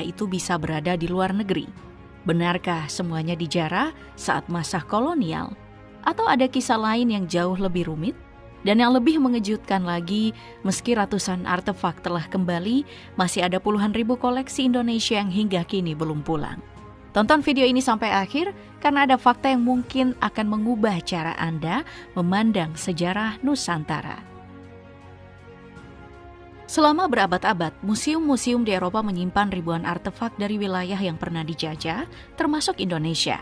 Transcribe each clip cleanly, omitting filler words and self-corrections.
itu bisa berada di luar negeri. Benarkah semuanya dijarah saat masa kolonial? Atau ada kisah lain yang jauh lebih rumit? Dan yang lebih mengejutkan lagi, meski ratusan artefak telah kembali, masih ada puluhan ribu koleksi Indonesia yang hingga kini belum pulang. Tonton video ini sampai akhir karena ada fakta yang mungkin akan mengubah cara Anda memandang sejarah Nusantara. Selama berabad-abad, museum-museum di Eropa menyimpan ribuan artefak dari wilayah yang pernah dijajah, termasuk Indonesia.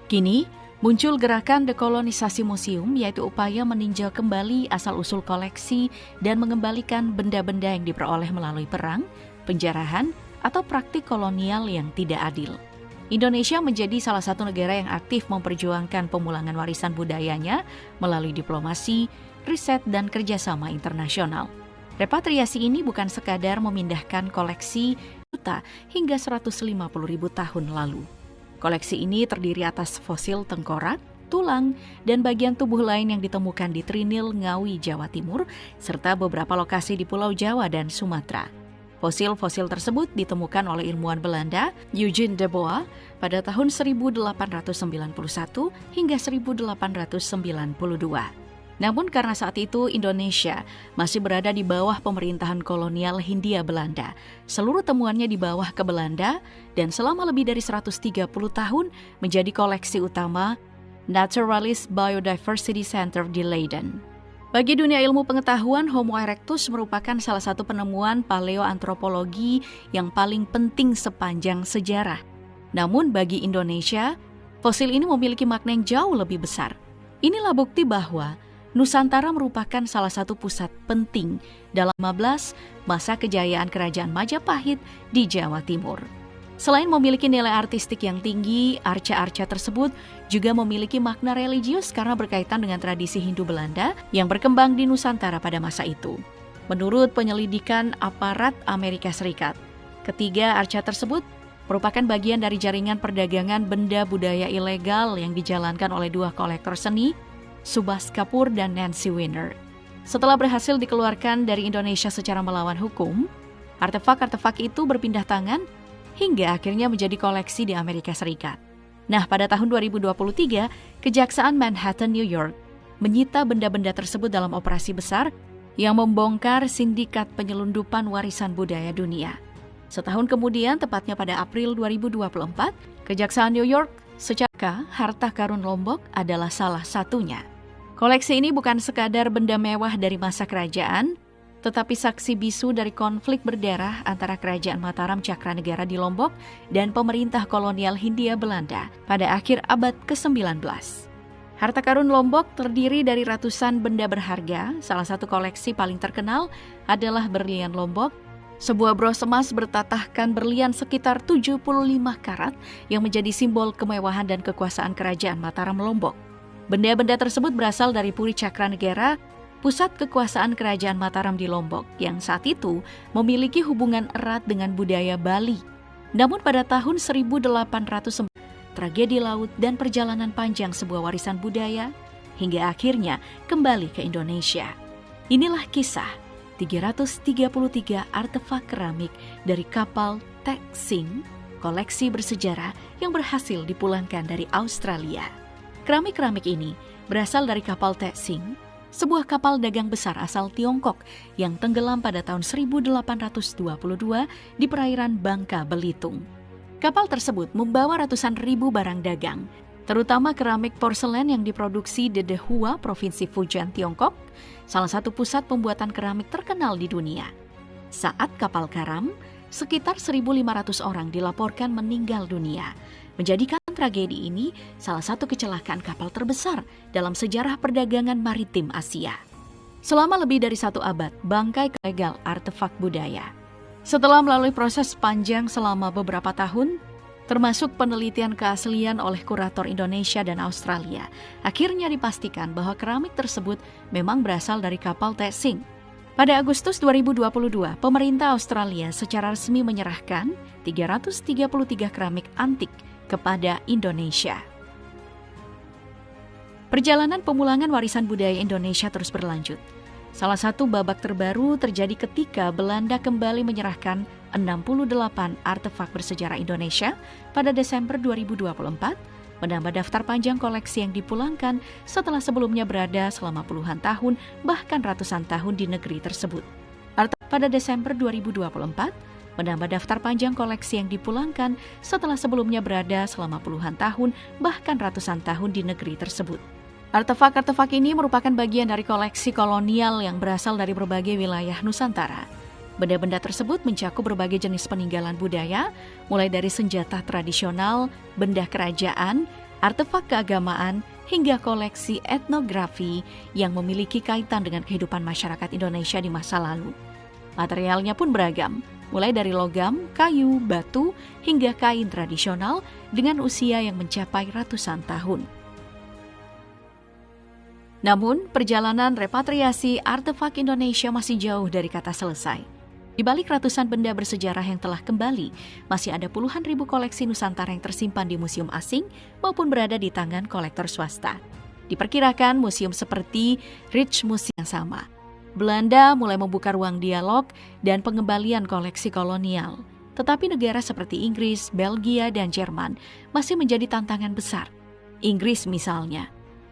Kini, muncul gerakan dekolonisasi museum, yaitu upaya meninjau kembali asal-usul koleksi dan mengembalikan benda-benda yang diperoleh melalui perang, penjarahan, atau praktik kolonial yang tidak adil. Indonesia menjadi salah satu negara yang aktif memperjuangkan pemulangan warisan budayanya melalui diplomasi, riset, dan kerjasama internasional. Repatriasi ini bukan sekadar memindahkan koleksi juta hingga 150.000 tahun lalu. Koleksi ini terdiri atas fosil tengkorak, tulang, dan bagian tubuh lain yang ditemukan di Trinil, Ngawi, Jawa Timur, serta beberapa lokasi di Pulau Jawa dan Sumatera. Fosil-fosil tersebut ditemukan oleh ilmuwan Belanda Eugen de Boa pada tahun 1891 hingga 1892. Namun karena saat itu Indonesia masih berada di bawah pemerintahan kolonial Hindia Belanda, seluruh temuannya dibawa ke Belanda dan selama lebih dari 130 tahun menjadi koleksi utama Naturalis Biodiversity Center di Leiden. Bagi dunia ilmu pengetahuan, Homo erectus merupakan salah satu penemuan paleoantropologi yang paling penting sepanjang sejarah. Namun bagi Indonesia, fosil ini memiliki makna yang jauh lebih besar. Inilah bukti bahwa Nusantara merupakan salah satu pusat penting dalam 15 masa kejayaan Kerajaan Majapahit di Jawa Timur. Selain memiliki nilai artistik yang tinggi, arca-arca tersebut juga memiliki makna religius karena berkaitan dengan tradisi Hindu Belanda yang berkembang di Nusantara pada masa itu. Menurut penyelidikan aparat Amerika Serikat, ketiga arca tersebut merupakan bagian dari jaringan perdagangan benda budaya ilegal yang dijalankan oleh dua kolektor seni, Subhas Kapoor dan Nancy Winner. Setelah berhasil dikeluarkan dari Indonesia secara melawan hukum, artefak-artefak itu berpindah tangan hingga akhirnya menjadi koleksi di Amerika Serikat. Nah, pada tahun 2023, Kejaksaan Manhattan, New York, menyita benda-benda tersebut dalam operasi besar yang membongkar sindikat penyelundupan warisan budaya dunia. Setahun kemudian, tepatnya pada April 2024, Kejaksaan New York secara harta karun Lombok adalah salah satunya. Koleksi ini bukan sekadar benda mewah dari masa kerajaan, tetapi saksi bisu dari konflik berdarah antara Kerajaan Mataram Cakranegara di Lombok dan pemerintah kolonial Hindia Belanda pada akhir abad ke-19. Harta karun Lombok terdiri dari ratusan benda berharga. Salah satu koleksi paling terkenal adalah berlian Lombok, sebuah bros emas bertatahkan berlian sekitar 75 karat yang menjadi simbol kemewahan dan kekuasaan Kerajaan Mataram Lombok. Benda-benda tersebut berasal dari Puri Cakranegara, pusat kekuasaan Kerajaan Mataram di Lombok, yang saat itu memiliki hubungan erat dengan budaya Bali. Namun pada tahun 1800, tragedi laut dan perjalanan panjang sebuah warisan budaya, hingga akhirnya kembali ke Indonesia. Inilah kisah 333 artefak keramik dari kapal Tek Sing, koleksi bersejarah yang berhasil dipulangkan dari Australia. Keramik-keramik ini berasal dari kapal Tek Sing, sebuah kapal dagang besar asal Tiongkok yang tenggelam pada tahun 1822 di perairan Bangka, Belitung. Kapal tersebut membawa ratusan ribu barang dagang, terutama keramik porselen yang diproduksi di Dehua, Provinsi Fujian, Tiongkok, salah satu pusat pembuatan keramik terkenal di dunia. Saat kapal karam, sekitar 1.500 orang dilaporkan meninggal dunia, menjadikan tragedi ini salah satu kecelakaan kapal terbesar dalam sejarah perdagangan maritim Asia. Selama lebih dari 1 abad, bangkai ilegal artefak budaya. Setelah melalui proses panjang selama beberapa tahun, termasuk penelitian keaslian oleh kurator Indonesia dan Australia, akhirnya dipastikan bahwa keramik tersebut memang berasal dari kapal Tek Sing. Pada Agustus 2022, pemerintah Australia secara resmi menyerahkan 333 keramik antik kepada Indonesia. Perjalanan pemulangan warisan budaya Indonesia terus berlanjut. Salah satu babak terbaru terjadi ketika Belanda kembali menyerahkan 68 artefak bersejarah Indonesia pada Desember 2024, menambah daftar panjang koleksi yang dipulangkan setelah sebelumnya berada selama puluhan tahun bahkan ratusan tahun di negeri tersebut. Pada Desember 2024, menambah daftar panjang koleksi yang dipulangkan setelah sebelumnya berada selama puluhan tahun bahkan ratusan tahun di negeri tersebut. Artefak-artefak ini merupakan bagian dari koleksi kolonial yang berasal dari berbagai wilayah Nusantara. Benda-benda tersebut mencakup berbagai jenis peninggalan budaya, mulai dari senjata tradisional, benda kerajaan, artefak keagamaan, hingga koleksi etnografi yang memiliki kaitan dengan kehidupan masyarakat Indonesia di masa lalu. Materialnya pun beragam, mulai dari logam, kayu, batu, hingga kain tradisional dengan usia yang mencapai ratusan tahun. Namun, perjalanan repatriasi artefak Indonesia masih jauh dari kata selesai. Di balik ratusan benda bersejarah yang telah kembali, masih ada puluhan ribu koleksi Nusantara yang tersimpan di museum asing maupun berada di tangan kolektor swasta. Diperkirakan museum seperti Rijksmuseum yang sama. Belanda mulai membuka ruang dialog dan pengembalian koleksi kolonial. Tetapi negara seperti Inggris, Belgia, dan Jerman masih menjadi tantangan besar. Inggris misalnya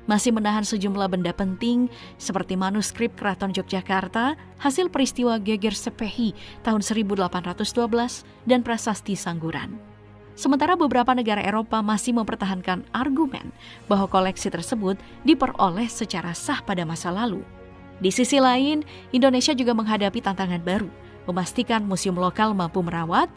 masih menahan sejumlah benda penting seperti manuskrip Keraton Yogyakarta, hasil peristiwa Geger Sepehi tahun 1812 dan prasasti Sangguran. Sementara beberapa negara Eropa masih mempertahankan argumen bahwa koleksi tersebut diperoleh secara sah pada masa lalu. Di sisi lain, Indonesia juga menghadapi tantangan baru, memastikan museum lokal mampu merawat,